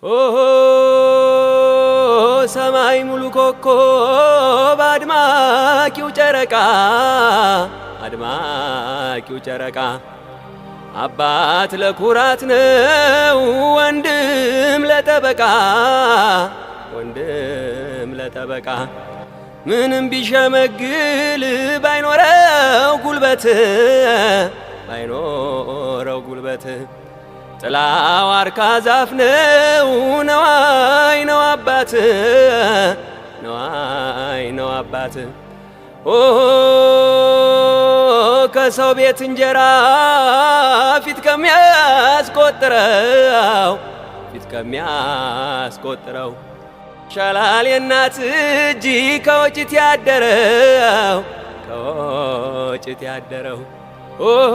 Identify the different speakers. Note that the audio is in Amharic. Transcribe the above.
Speaker 1: ኦሆ ሰማይ ሙሉ ኮከብ አድማቂው ጨረቃ አባት ለኩራት ነው ወንድም ለጠበቃ ምንም ቢሸመግል ባይኖረው ጉልበት ጥላው አርካ ዛፍ ነው ነዋይ ነው አባት ኦሆ ከሰው ቤት እንጀራ ፊት ከሚያስቆጥረው ሻላል የእናት እጅ ከወጭት ያደረው ኦሆ